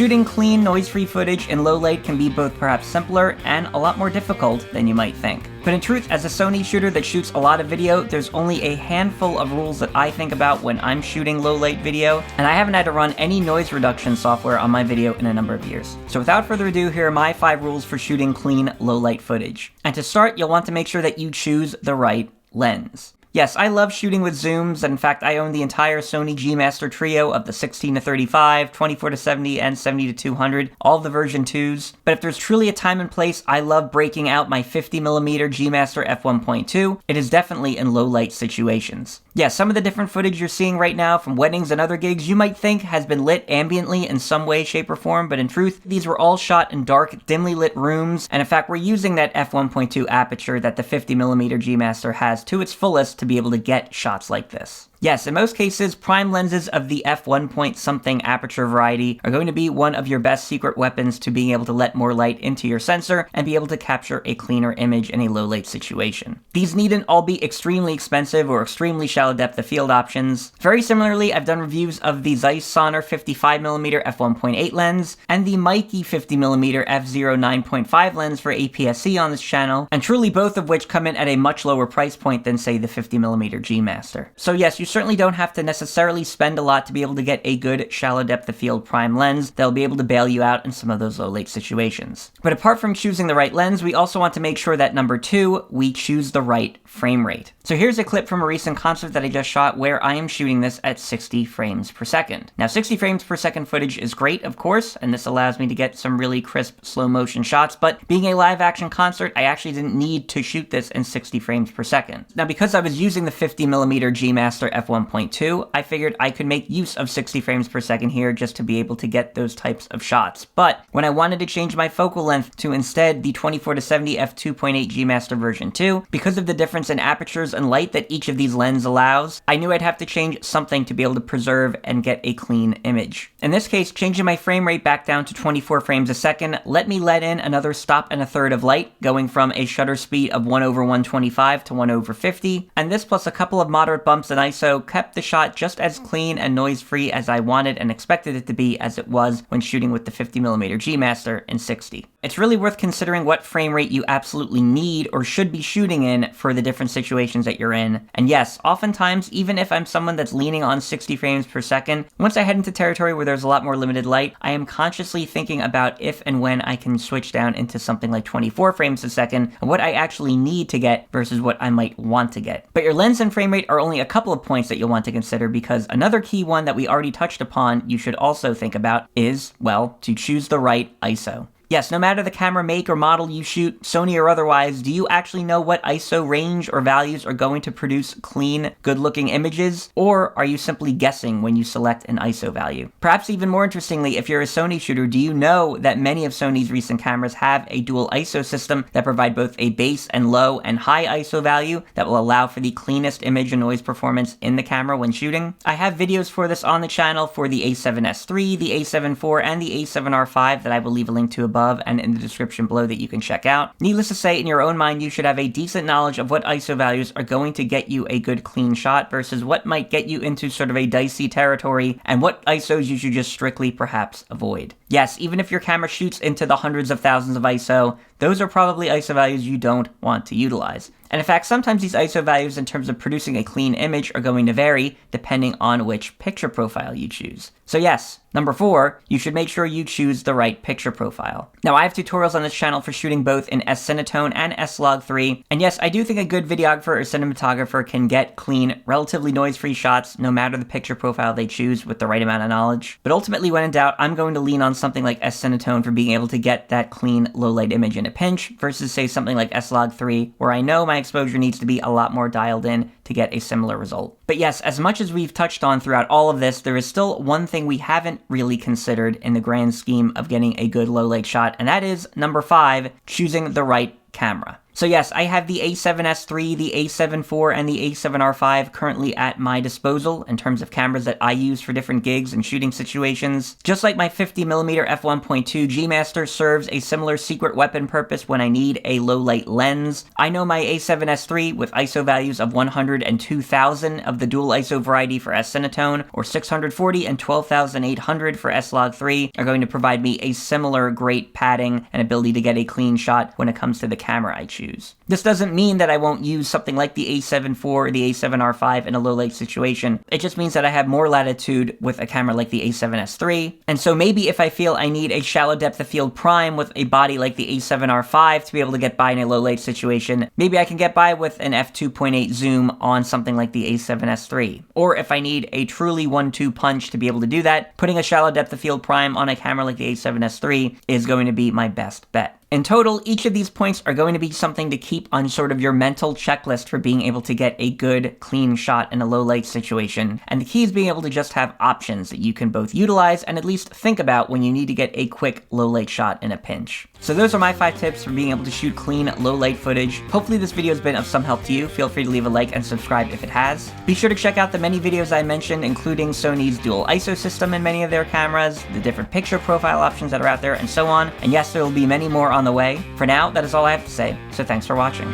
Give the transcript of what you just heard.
shooting clean, noise-free footage in low light can be both perhaps simpler and a lot more difficult than you might think. But in truth, as a Sony shooter that shoots a lot of video, there's only a handful of rules that I think about when I'm shooting low-light video, and I haven't had to run any noise reduction software on my video in a number of years. So without further ado, here are my 5 rules for shooting clean, low-light footage. And to start, you'll want to make sure that you choose the right lens. Yes, I love shooting with zooms, and in fact, I own the entire Sony G Master trio of the 16-35, 24-70, and 70-200, all the version 2s. But if there's truly a time and place, I love breaking out my 50mm G Master f1.2. It is definitely in low light situations. Yeah, some of the different footage you're seeing right now from weddings and other gigs you might think has been lit ambiently in some way, shape, or form, but in truth, these were all shot in dark, dimly lit rooms, and in fact, we're using that f1.2 aperture that the 50mm G Master has to its fullest to be able to get shots like this. Yes, in most cases, prime lenses of the f1-point-something aperture variety are going to be one of your best secret weapons to being able to let more light into your sensor and be able to capture a cleaner image in a low-light situation. These needn't all be extremely expensive or extremely shallow depth of field options. Very similarly, I've done reviews of the Zeiss Sonner 55mm f1.8 lens and the Mikey 50mm f0 9.5 lens for APS-C on this channel, and truly both of which come in at a much lower price point than, say, the 50mm G Master. So yes, you certainly don't have to necessarily spend a lot to be able to get a good shallow depth of field prime lens that'll be able to bail you out in some of those low light situations. But apart from choosing the right lens, we also want to make sure that number 2, we choose the right frame rate. So here's a clip from a recent concert that I just shot where I am shooting this at 60 frames per second. Now 60 frames per second footage is great, of course, and this allows me to get some really crisp slow motion shots, but being a live action concert, I actually didn't need to shoot this in 60 frames per second. Now because I was using the 50mm G Master f1.2, I figured I could make use of 60 frames per second here just to be able to get those types of shots. But when I wanted to change my focal length to instead the 24-70 f2.8 G Master version 2, because of the difference in apertures and light that each of these lenses allows, I knew I'd have to change something to be able to preserve and get a clean image. In this case, changing my frame rate back down to 24 frames a second let me let in another stop and a third of light, going from a shutter speed of 1/125 to 1/50, and this plus a couple of moderate bumps in ISO kept the shot just as clean and noise-free as I wanted and expected it to be as it was when shooting with the 50mm G Master in 60. It's really worth considering what frame rate you absolutely need or should be shooting in for the different situations that you're in. And yes, oftentimes, even if I'm someone that's leaning on 60 frames per second, once I head into territory where there's a lot more limited light, I am consciously thinking about if and when I can switch down into something like 24 frames a second and what I actually need to get versus what I might want to get. But your lens and frame rate are only a couple of points that you'll want to consider, because another key one that we already touched upon you should also think about is, well, to choose the right ISO. Yes, no matter the camera make or model you shoot, Sony or otherwise, do you actually know what ISO range or values are going to produce clean, good-looking images? Or are you simply guessing when you select an ISO value? Perhaps even more interestingly, if you're a Sony shooter, do you know that many of Sony's recent cameras have a dual ISO system that provide both a base and low and high ISO value that will allow for the cleanest image and noise performance in the camera when shooting? I have videos for this on the channel for the a7S III, the a7 IV, and the a7R V that I will leave a link to above and in the description below that you can check out. Needless to say, in your own mind, you should have a decent knowledge of what ISO values are going to get you a good clean shot versus what might get you into sort of a dicey territory and what ISOs you should just strictly perhaps avoid. Yes, even if your camera shoots into the hundreds of thousands of ISO, those are probably ISO values you don't want to utilize. And in fact, sometimes these ISO values in terms of producing a clean image are going to vary depending on which picture profile you choose. So yes, number 4, you should make sure you choose the right picture profile. Now, I have tutorials on this channel for shooting both in s-cinetone and s-log3, and yes, I do think a good videographer or cinematographer can get clean, relatively noise-free shots no matter the picture profile they choose with the right amount of knowledge. But ultimately, when in doubt, I'm going to lean on something like s-cinetone for being able to get that clean, low-light image in a pinch versus, say, something like s-log3, where I know my exposure needs to be a lot more dialed in to get a similar result. But yes, as much as we've touched on throughout all of this, there is still one thing we haven't really considered in the grand scheme of getting a good low light shot, and that is number 5, choosing the right camera. So yes, I have the a7S III, the a7 IV, and the a7R V currently at my disposal in terms of cameras that I use for different gigs and shooting situations. Just like my 50mm f1.2 G Master serves a similar secret weapon purpose when I need a low-light lens, I know my a7S III with ISO values of 100 and 2000 of the dual ISO variety for s-cinetone, or 640 and 12800 for s-log3, are going to provide me a similar great padding and ability to get a clean shot when it comes to the camera I choose. This doesn't mean that I won't use something like the a7 IV or the a7R V in a low light situation. It just means that I have more latitude with a camera like the a7S III. And so maybe if I feel I need a shallow depth of field prime with a body like the a7R V to be able to get by in a low light situation, maybe I can get by with an f2.8 zoom on something like the a7S III. Or if I need a truly 1-2 punch to be able to do that, putting a shallow depth of field prime on a camera like the a7S III is going to be my best bet. In total, each of these points are going to be something to keep on sort of your mental checklist for being able to get a good, clean shot in a low light situation. And the key is being able to just have options that you can both utilize and at least think about when you need to get a quick low light shot in a pinch. So those are my 5 tips for being able to shoot clean, low light footage. Hopefully this video has been of some help to you. Feel free to leave a like and subscribe if it has. Be sure to check out the many videos I mentioned, including Sony's dual ISO system in many of their cameras, the different picture profile options that are out there, and so on. And yes, there will be many more on the way. For now, that is all I have to say, so thanks for watching.